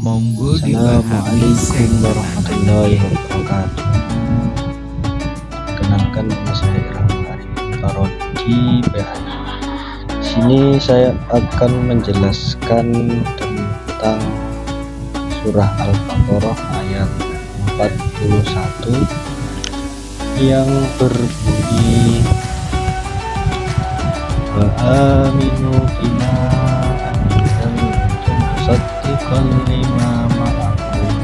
Monggo Assalamualaikum warahmatullahi wabarakatuh. Kenalkan nama saya Irfan Arifin Farod di PAI. Di sini saya akan menjelaskan tentang surah Al-Baqarah ayat 41 yang berbunyi wa aminu bima anzaltum musaddiqan lima ma'akum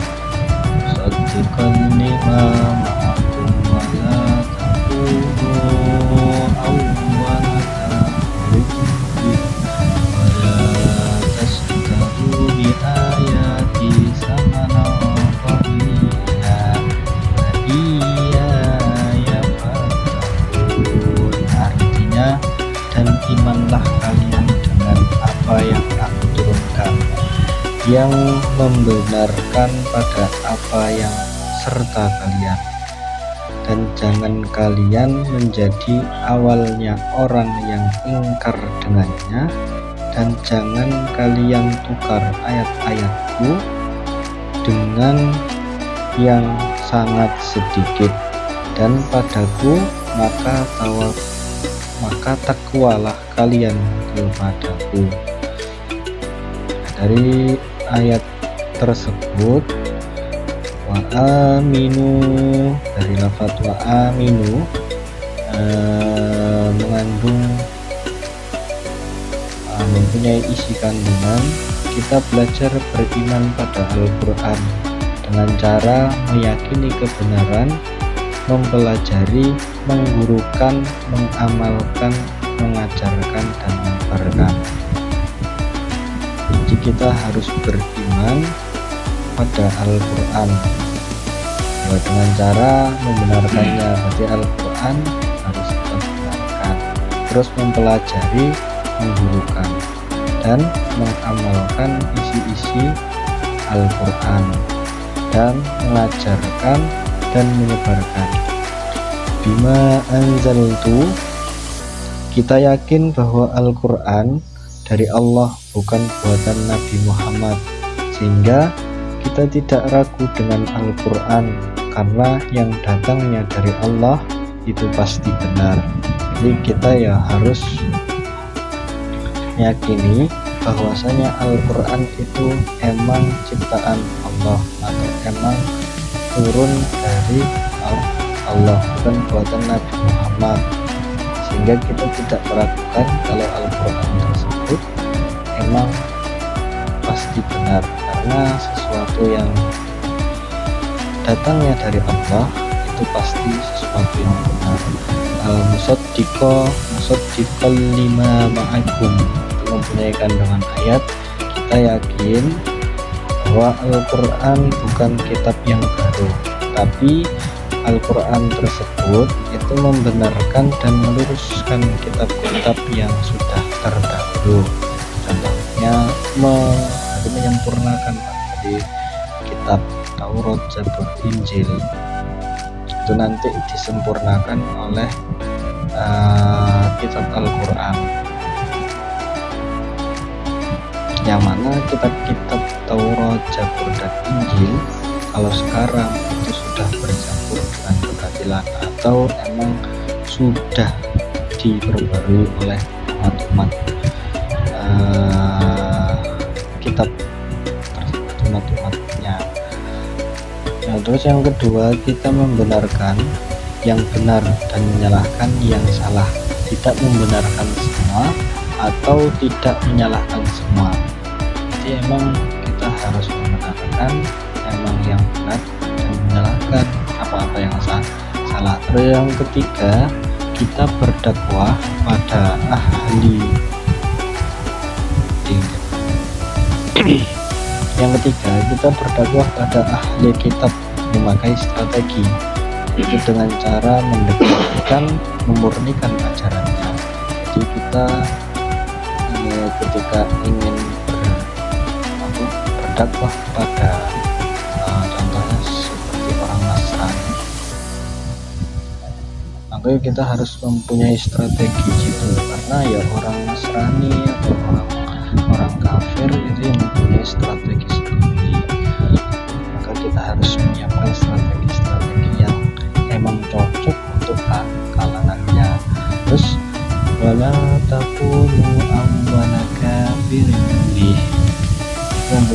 wa la takunu awwala kafirin wa la tashtaru bi ayati samanan qalila wa iyaya fattaqun. Artinya, dan imanlah kalian dengan apa yang aku turunkan, yang membenarkan pada apa yang serta kalian, dan jangan kalian menjadi awalnya orang yang ingkar dengannya, dan jangan kalian tukar ayat-ayatku dengan yang sangat sedikit, dan padaku maka takwalah kalian kepadaku. Dari ayat tersebut, wa aminu, dari lafaz wa aminu mengandung mempunyai isi kandungan kita belajar beriman pada Al-Quran dengan cara meyakini kebenaran, mempelajari, menggurukan, mengamalkan, mengajarkan, dan menyebarkan. Jadi kita harus beriman pada Al-Quran dengan cara membenarkannya. Berarti Al-Quran harus kita benarkan, terus mempelajari, menggurukan, dan mengamalkan isi-isi Al-Quran, dan mengajarkan dan menyebarkan. Bima anzaltu, kita yakin bahwa Al-Quran dari Allah, bukan buatan Nabi Muhammad, sehingga kita tidak ragu dengan Al-Quran karena yang datangnya dari Allah itu pasti benar. Jadi kita ya harus meyakini bahwasanya Al-Quran itu emang ciptaan Allah atau emang turun dari Allah, bukan buatan Nabi Muhammad, sehingga kita tidak meragukan kalau Al-Quran tersebut emang pasti benar, karena sesuatu yang datangnya dari Allah itu pasti sesuatu yang benar. Musaddiqan lima ma'akum, itu mempunyai kandungan ayat kita yakin bahwa Al-Quran bukan kitab yang baru, tapi Al-Quran tersebut itu membenarkan dan meluruskan kitab-kitab yang sudah terdahulu. Contohnya menyempurnakan dari kitab Taurat, Zabur, Injil, itu nanti disempurnakan oleh kitab Al-Quran, yang mana kitab-kitab Taurat, Zabur, dan Injil kalau sekarang itu sudah bercampur dengan kebatilan atau emang sudah diperbarui oleh umat-umat kitab tersebut, umat-umatnya. Nah, terus yang kedua, kita membenarkan yang benar dan menyalahkan yang salah, tidak membenarkan semua atau tidak menyalahkan semua. Jadi emang kita harus membenarkan emang yang benar dan menyalahkan apa-apa yang salah. Terus yang ketiga, kita berdakwah pada ahli kita berdakwah pada ahli kitab memakai strategi, itu dengan cara mendekatkan, memurnikan ajarannya. Jadi kita ketika ingin berdakwah pada contohnya seperti orang Nasrani, maka kita harus mempunyai strategi gitu, karena ya orang Nasrani atau orang kafir itu yang mempunyai strategi sendiri.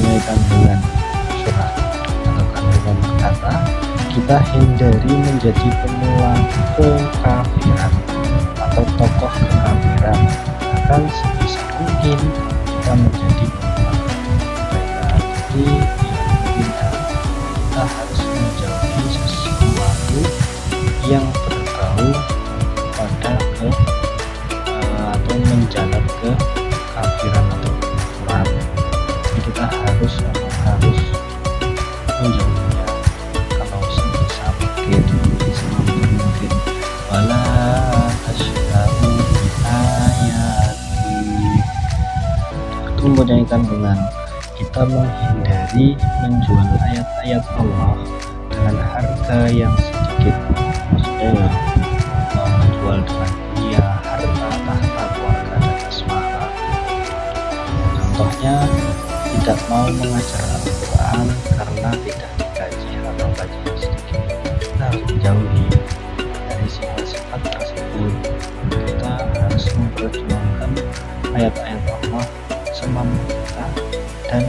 tunaikan dengan surat atau kandungan kata, kita hindari menjadi pemula kekafiran atau tokoh kekafiran. Akan sebisa mungkin kita menjadi pemula kebaikan. Jadi intinya kita harus menjauhi sesuatu yang berbau pada atau menjalar ke kafiran atau kekufuran. Kita harus menjauhinya kalau sebisa mungkin. Wala tasyahu ayati, itu mempunyai kandungan kita menghindari menjual ayat-ayat Allah dengan harga yang sedikit. Maksudnya ya, menjual dengan dunia, harta, tahta, keluarga, dan asmara. Contohnya, tidak mau mengajar Al-Quran karena tidak digaji atau gajinya sedikit. Kita harus menjauhi dari sifat-sifat tersebut. Kita harus memperjuangkan ayat-ayat Allah semampu kita dan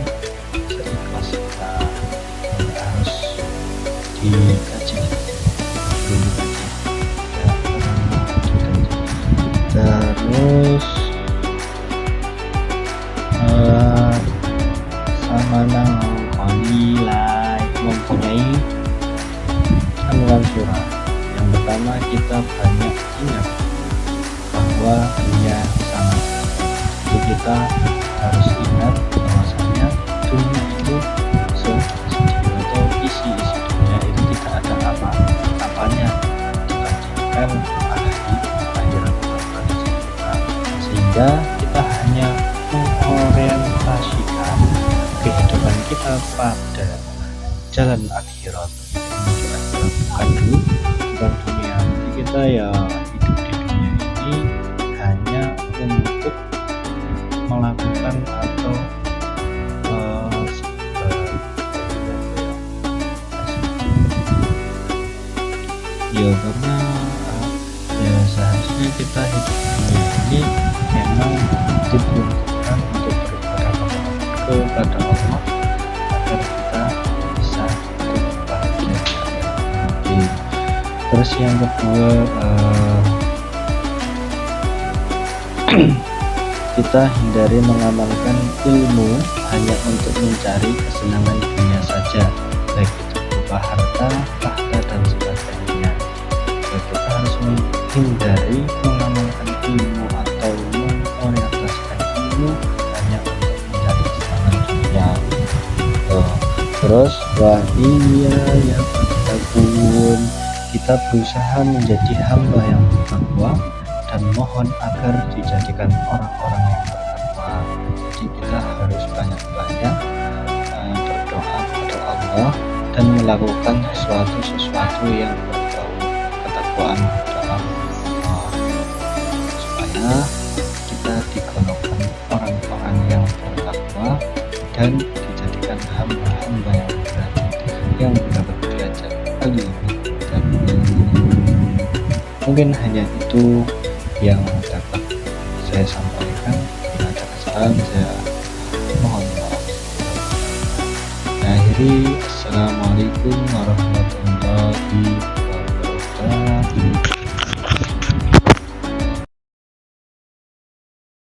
seikhlas kita. Harus digaji, terus sama nilai mempunyai kandungan surah. Yang pertama, kita banyak ingat bahwa dunia sangat, jadi kita harus ingat bahwasanya dunia itu sedih atau isi dunia itu tidak ada apa-apanya dibandingkan akhirat kita, sehingga kita hanya mengorientasikan kehidupan kita pada jalan akhirat, bukan dunia. Jadi kita ya hidup di dunia ini hanya untuk melakukan atau ya karena ya seharusnya kita hidup di dunia ini memang diperuntukkan untuk beribadah kepada Allah agar kita bisa hidup bahagia. Terus yang kedua, kita hindari mengamalkan ilmu hanya untuk mencari kesenangan dunia saja, baik itu berupa harta, tahta, dan sebagainya. Kita harus menghindari mengamalkan ilmu atau mengorientasikan ilmu hanya untuk mencari kesenangan dunia. Terus ya kita berusaha menjadi hamba yang bertakwa dan mohon agar dijadikan orang-orang yang bertakwa. Jadi kita harus banyak-banyak berdoa kepada Allah dan melakukan sesuatu yang berbau ketakwaan kepada Allah, supaya kita digolongkan orang-orang yang bertakwa dan dijadikan hamba-hamba yang berarti yang mendapat belajar ilmu. Dan mungkin hanya itu yang dapat saya sampaikan. Bila ada kesalahan, saya mohon maaf. Akhiri, assalamualaikum warahmatullahi wabarakatuh.